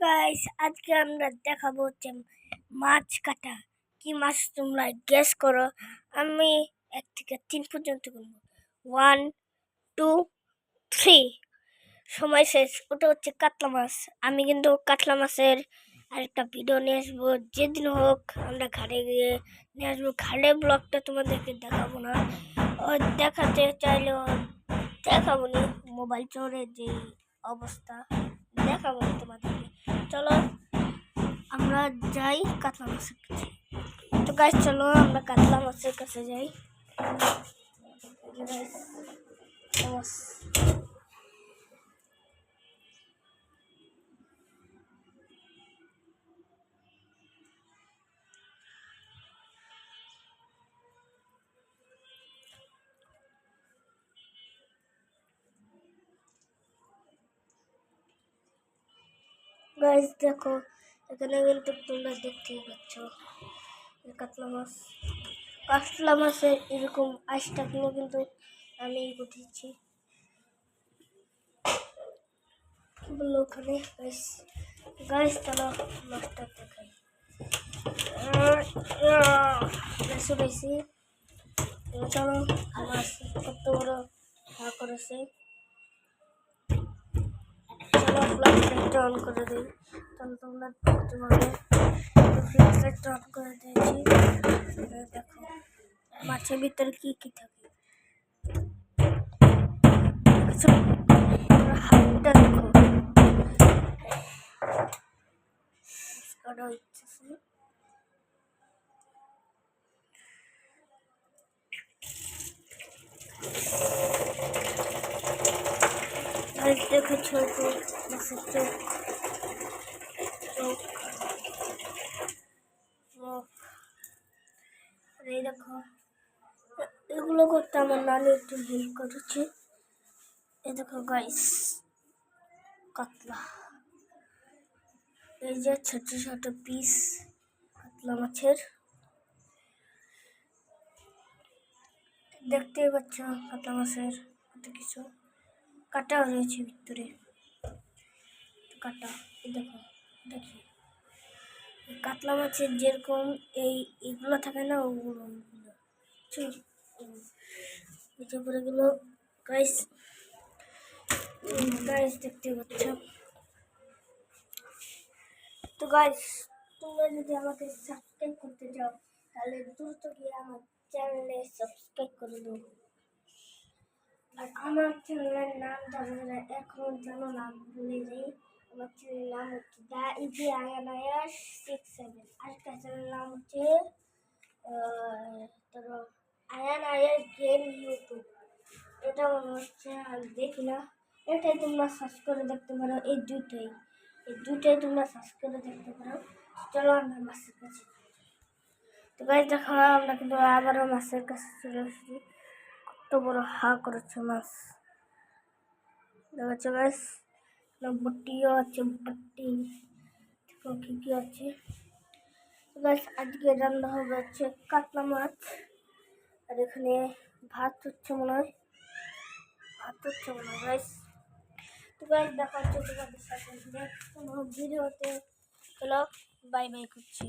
Guys, আজকে আমরা দেখাবো হচ্ছে মাছ কাটা। কি মাছ তোমরা গেস করো। আমি 1 থেকে 3 পর্যন্ত গুনবো। 1 2 3 সময় শেষ। ওটা হচ্ছে কাতলা মাছ। আমি কিন্তু কাতলা মাছের আরেকটা ভিডিও নিয়ে আসবো, যেদিন হোক আমরা ঘাটে গিয়ে নিয়ে আসবো। ঘাটে ব্লগটা তোমাদেরকে দেখাবো না, ও দেখাতে চাইলেও দেখাবো নি। মোবাইল চোরের যে অবস্থা দেখাবো না তোমাদেরকে। চলো আমরা যাই কাতলা মাছের কাছে। তো গাইস চলো আমরা কাতলা মাছের কাছে যাই। গাইস দেখো, এখানে কিন্তু তোমরা দেখতেই পাচ্ছ কাতলা মাছের এরকম 80 কিলো কিন্তু আমি উঠেছি। কি বললো ওখানে গাইস চলো মাছটা দেখাই। বেশি চলো মাছ কত বড় করেছে। চলো ফ্ল্যাশলাইটটা অন করে দিই, তাহলে তোমরা দেখতে পাবে। ফ্ল্যাশলাইটটা অন করে দিয়েছি। দেখো মাছের ভিতরে কি কি থাকে। হাতটা দেখো, দেখো ছোট মাছের চোখ মুখ। এই দেখো, এগুলো করতে আমার নানি একটু হেল্প করেছে। এই দেখো গাইস কাতলা, এই যে ছোট ছোট পিস কাতলা মাছের, দেখতেই পাচ্ছ কাতলা মাছের কত কিছু কাটা রয়েছে ভিতরে। কাটা দেখো, দেখি কাতলা মাছের যেরকম এইগুলো থাকে না, ওগুলো উপরে গুলো গাইস দেখতে পাচ্ছ। তো গাইস তোমরা যদি আমাকে সাবস্ক্রাইব করতে চাও তাহলে দ্রুত গিয়ে আমার চ্যানেলে সাবস্ক্রাইব করে দাও। আর আমার চ্যানেলের নাম যারা এখন জানো না ভুলে যাই, আমার চ্যানেলের নাম হচ্ছে দা ইজি আয়ানায়াস 67। আরেকটা চ্যানেলের নাম হচ্ছে আয়ানায়াস গেম ইউটিউব। এটা মনে হচ্ছে আমি দেখি না, এটাই তোমরা সার্চ করে দেখতে পারো। এই দুইটাই তোমরা সার্চ করে দেখতে পারো। চলো আমরা মাছের কাছে। তো গাইস দেখো আমরা কিন্তু আবারও মাছের কাছে চলে এসেছি। কত বড় করেছে মাছ দেখাচ্ছে গাইস। বটিও আছে, বটি কি আছে। তো গাইস আজকে রান্না হবে হচ্ছে কাতলা মাছ। আর এখানে ভাত হচ্ছে মনে হয় গাইস। তো গাইস দেখা হচ্ছে তোমাদের সাথে নেক্সট কোনো ভিডিওতে। চলো বাই বাই করছি।